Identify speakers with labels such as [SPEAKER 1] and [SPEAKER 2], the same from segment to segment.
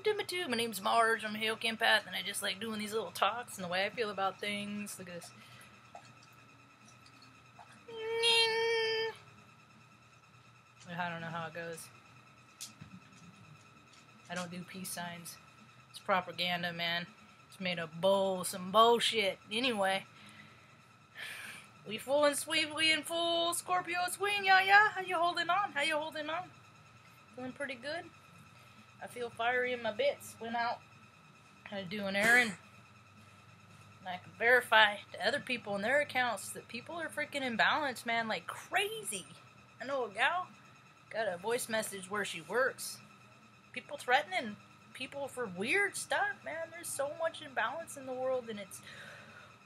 [SPEAKER 1] welcome to my tube. My name's Marge. I'm a Hale Empath, and I just like doing these little talks and the way I feel about things. Look at this. I don't know how it goes. I don't do peace signs. It's propaganda, man. It's made of some bullshit. Anyway, we full and sweet, we in full Scorpio swing, yeah. How you holding on? How you holding on? Feeling pretty good? I feel fiery in my bits. Went out, had to do an errand. And I can verify to other people in their accounts that people are freaking imbalanced, man, like crazy. I know a gal got a voice message where she works. People threatening people for weird stuff, man. There's so much imbalance in the world, and it's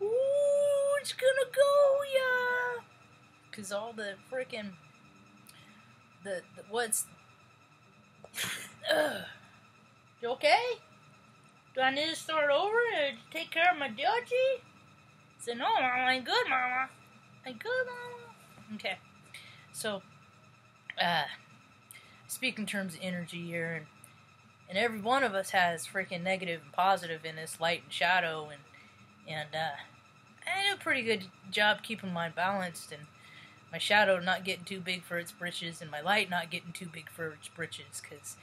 [SPEAKER 1] gonna go, yeah. Cause all the freaking what's you okay? Do I need to start over and take care of my dodgy? I said, no, Mama, I'm good, Mama. I'm good, Mama. Okay. So, speak in terms of energy here, and every one of us has freaking negative and positive in this light and shadow, and I do a pretty good job keeping mine balanced, and my shadow not getting too big for its britches, and my light not getting too big for its britches, because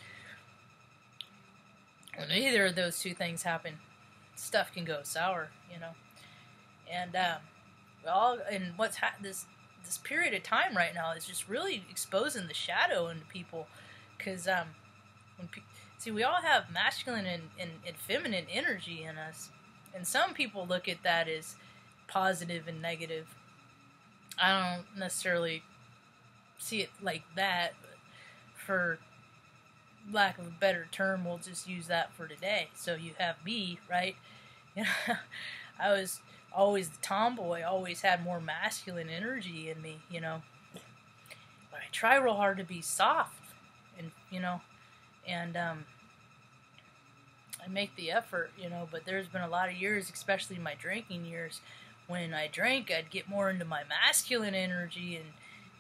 [SPEAKER 1] when either of those two things happen, stuff can go sour, you know. And this period of time right now is just really exposing the shadow into people, because we all have masculine and feminine energy in us, and some people look at that as positive and negative. I don't necessarily see it like that, but for lack of a better term, we'll just use that for today. So you have me, right? You know, I was always the tomboy, always had more masculine energy in me, you know. But I try real hard to be soft, and you know, and I make the effort, you know. But there's been a lot of years, especially my drinking years, when I drank, I'd get more into my masculine energy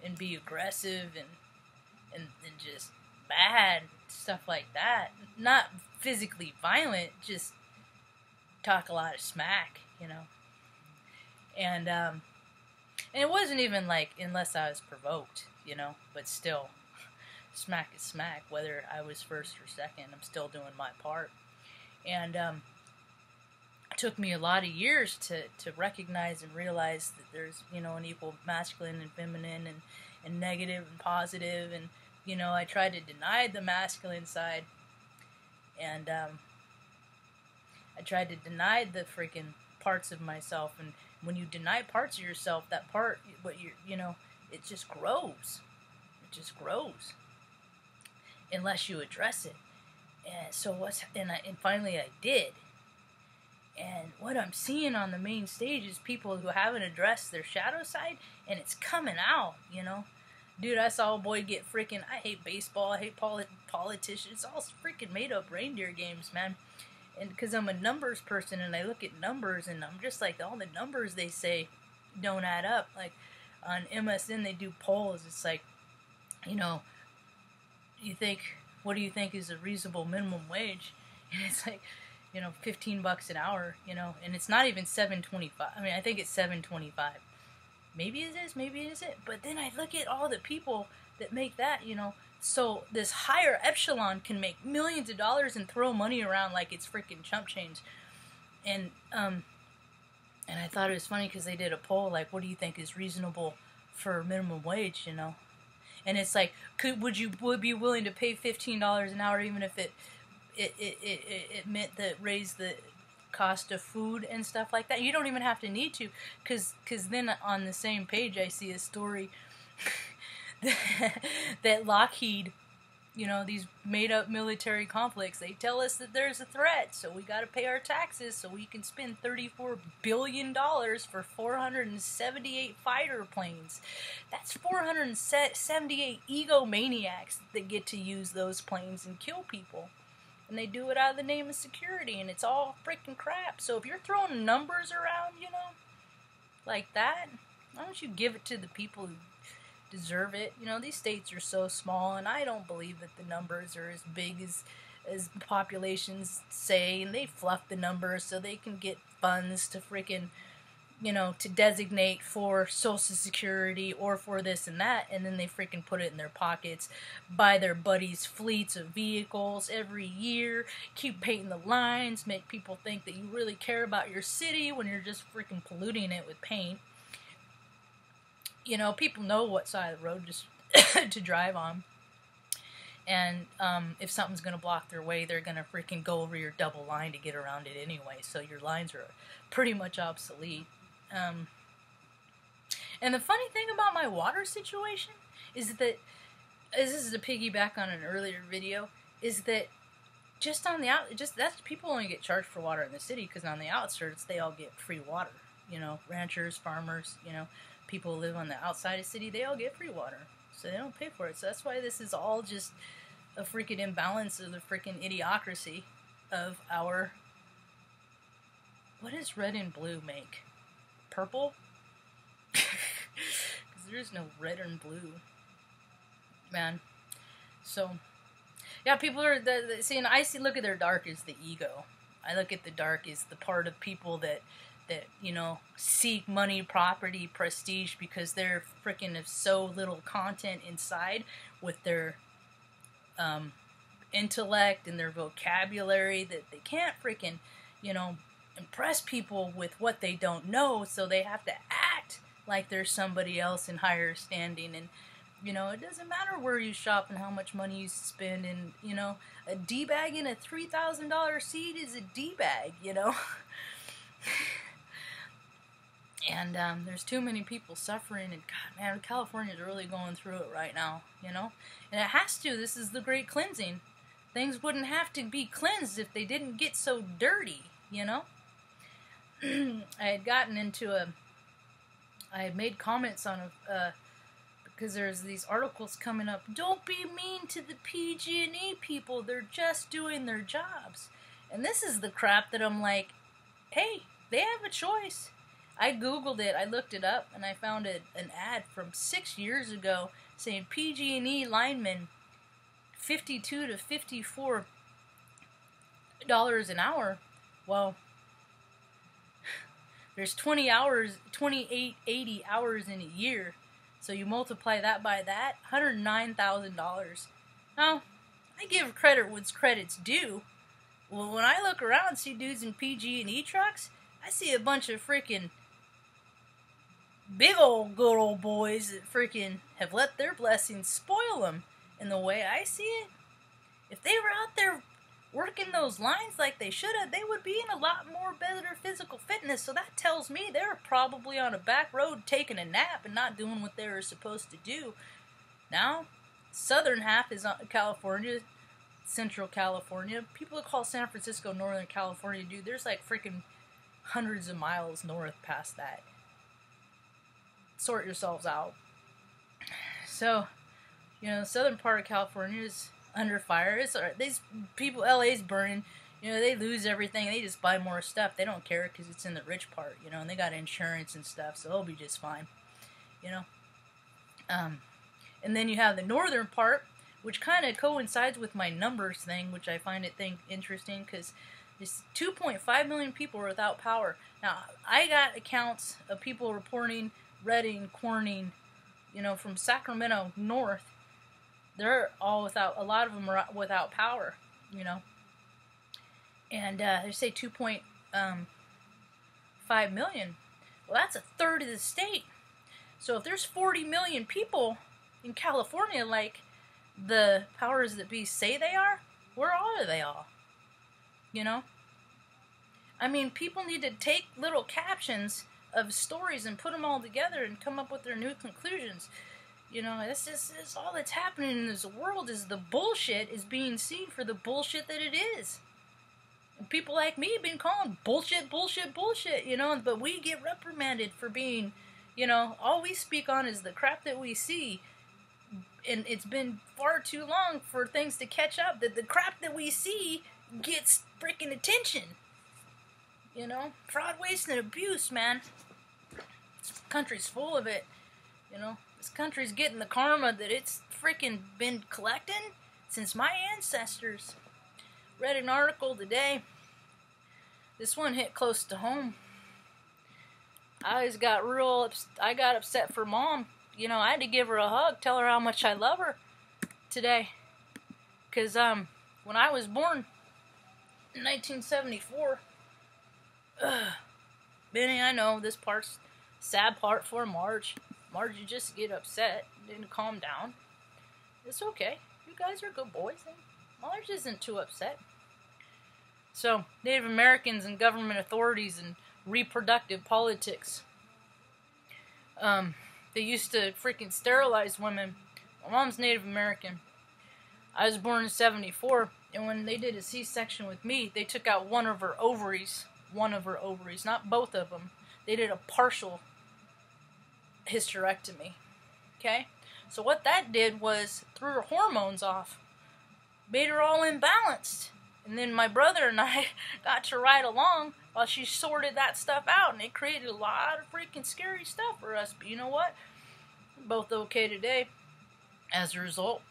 [SPEAKER 1] and be aggressive and just bad, stuff like that. Not physically violent, just talk a lot of smack, you know. And it wasn't even like unless I was provoked, you know, but still, smack is smack, whether I was first or second, I'm still doing my part. And it took me a lot of years to recognize and realize that there's, you know, an equal masculine and feminine and negative and positive, and you know, I tried to deny the masculine side, and I tried to deny the freaking parts of myself. And when you deny parts of yourself, that part, you know, it just grows. It just grows unless you address it. And so finally I did. And what I'm seeing on the main stage is people who haven't addressed their shadow side, and it's coming out, you know. Dude, I saw a boy get freaking, I hate baseball, I hate politicians, it's all freaking made up reindeer games, man. And because I'm a numbers person, and I look at numbers, and I'm just like, all the numbers they say don't add up. Like, on MSN, they do polls, it's like, you know, what do you think is a reasonable minimum wage? And it's like, you know, $15 an hour, you know, and it's not even $7.25. I mean, I think it's $7.25. Maybe it is, maybe it isn't. But then I look at all the people that make that, you know. So this higher echelon can make millions of dollars and throw money around like it's freaking chump change. And I thought it was funny because they did a poll like, what do you think is reasonable for minimum wage, you know? And it's like, would you be willing to pay $15 an hour even if it meant that raise the cost of food and stuff like that? You don't even have to need to, because then on the same page I see a story that Lockheed, you know, these made up military conflicts, they tell us that there's a threat, so we got to pay our taxes so we can spend $34 billion for 478 fighter planes. That's 478 egomaniacs that get to use those planes and kill people. And they do it out of the name of security, and it's all freaking crap. So if you're throwing numbers around, you know, like that, why don't you give it to the people who deserve it? You know, these states are so small, and I don't believe that the numbers are as big as as populations say, and they fluff the numbers so they can get funds to freaking, you know, to designate for Social Security or for this and that, and then they freaking put it in their pockets, buy their buddies fleets of vehicles every year, keep painting the lines, make people think that you really care about your city when you're just freaking polluting it with paint. You know, people know what side of the road just to drive on. And if something's going to block their way, they're going to freaking go over your double line to get around it anyway. So your lines are pretty much obsolete. And the funny thing about my water situation is that, this is a piggyback on an earlier video, is that just on the that's people only get charged for water in the city, because on the outskirts they all get free water. You know, ranchers, farmers, you know, people who live on the outside of the city, they all get free water. So they don't pay for it. So that's why this is all just a freaking imbalance of the freaking idiocracy of our... What does red and blue make? Purple? Because there is no red and blue. Man. So, yeah, people are... See, and I look at their dark as the ego. I look at the dark as the part of people that you know, seek money, property, prestige, because they're freaking have so little content inside with their intellect and their vocabulary that they can't freaking, you know, impress people with what they don't know, so they have to act like there's somebody else in higher standing. And, you know, it doesn't matter where you shop and how much money you spend, and, you know, a D-bag in a $3,000 seat is a D-bag, you know. And there's too many people suffering, and God, man, California's really going through it right now, you know? And it has to. This is the great cleansing. Things wouldn't have to be cleansed if they didn't get so dirty, you know? I had gotten into I had made comments on because there's these articles coming up. Don't be mean to the PG&E people. They're just doing their jobs. And this is the crap that I'm like, hey, they have a choice. I Googled it, I looked it up, and I found an ad from 6 years ago saying PG&E linemen $52 to $54 an hour. Well, there's 80 hours in a year, so you multiply that by that, $109,000. Now, I give credit what's credit's due. Well, when I look around and see dudes in PG&E trucks, I see a bunch of freaking big old good old boys that freaking have let their blessings spoil them. And the way I see it, if they were out there working those lines like they should have, they would be in a lot more better physical fitness. So that tells me they're probably on a back road taking a nap and not doing what they were supposed to do. Now, southern half is California, Central California. People call San Francisco Northern California, dude. There's like freaking hundreds of miles north past that. Sort yourselves out. So, you know, the southern part of California is under fire. It's alright. These people, LA's burning. You know, they lose everything. They just buy more stuff. They don't care because it's in the rich part, you know, and they got insurance and stuff, so they'll be just fine, you know. And then you have the northern part, which kind of coincides with my numbers thing, which I find interesting, because there's 2.5 million people are without power. Now, I got accounts of people reporting Redding, Corning, you know, from Sacramento north. They're all without, a lot of them are without power, you know. And they say 2.5 million. Well, that's a third of the state. So if there's 40 million people in California, like the powers that be say they are, where are they all? You know? I mean, people need to take little captions of stories and put them all together and come up with their new conclusions. You know, this is all that's happening in this world, is the bullshit is being seen for the bullshit that it is. And people like me have been calling bullshit, bullshit, bullshit, you know, but we get reprimanded for being, you know, all we speak on is the crap that we see. And it's been far too long for things to catch up that the crap that we see gets freaking attention. You know, fraud, waste, and abuse, man. This country's full of it. You know, this country's getting the karma that it's freaking been collecting since my ancestors. read an article today. This one hit close to home. I got upset for Mom. You know, I had to give her a hug, tell her how much I love her today. Because, when I was born in 1974, Benny, I know this part's sad part for Marge. Marge, you just get upset, didn't calm down. It's okay. You guys are good boys, and Marge isn't too upset. So, Native Americans and government authorities and reproductive politics. They used to freaking sterilize women. My mom's Native American. I was born in 74, and when they did a C-section with me, they took out one of her ovaries. One of her ovaries, not both of them. They did a partial hysterectomy. Okay? So what that did was threw her hormones off. Made her all imbalanced. And then my brother and I got to ride along while she sorted that stuff out. And it created a lot of freaking scary stuff for us. But you know what? We're both okay today as a result.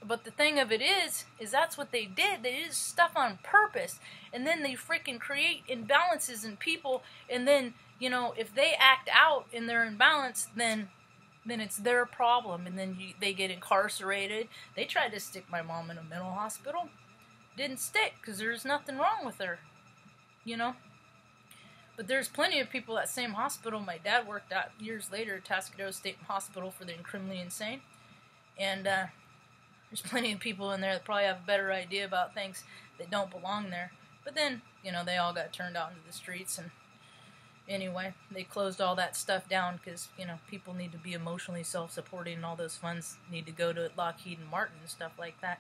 [SPEAKER 1] But the thing of it is that's what they did. They did stuff on purpose. And then they freaking create imbalances in people. And then, you know, if they act out in their imbalance, then it's their problem. And then they get incarcerated. They tried to stick my mom in a mental hospital. Didn't stick because there's nothing wrong with her. You know? But there's plenty of people at that same hospital. My dad worked at years later at Tascadero State Hospital for the criminally insane. And, there's plenty of people in there that probably have a better idea about things that don't belong there. But then, you know, they all got turned out into the streets. And anyway, they closed all that stuff down because, you know, people need to be emotionally self-supporting and all those funds need to go to Lockheed and Martin and stuff like that.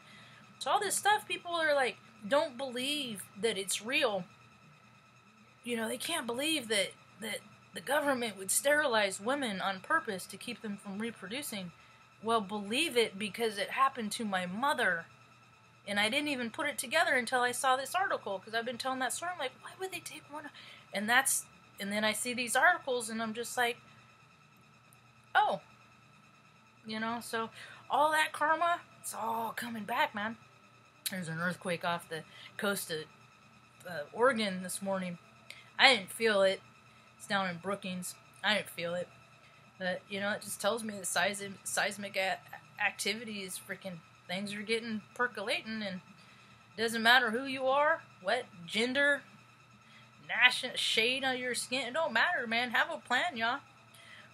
[SPEAKER 1] So all this stuff, people are like, don't believe that it's real. You know, they can't believe that the government would sterilize women on purpose to keep them from reproducing. Well, believe it because it happened to my mother. And I didn't even put it together until I saw this article. Because I've been telling that story. I'm like, why would they take one? And then I see these articles and I'm just like, oh. You know, so all that karma, it's all coming back, man. There's an earthquake off the coast of Oregon this morning. I didn't feel it. It's down in Brookings. I didn't feel it. But, you know, it just tells me the seismic activity is freaking, things are getting percolating, and it doesn't matter who you are, what gender, shade on your skin, it don't matter, man. Have a plan, y'all.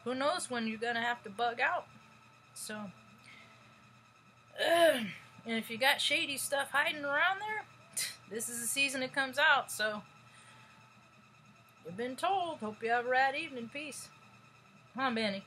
[SPEAKER 1] Who knows when you're gonna have to bug out. So, and if you got shady stuff hiding around there, this is the season it comes out, so you've been told. Hope you have a rad evening. Peace. Come on, Benny.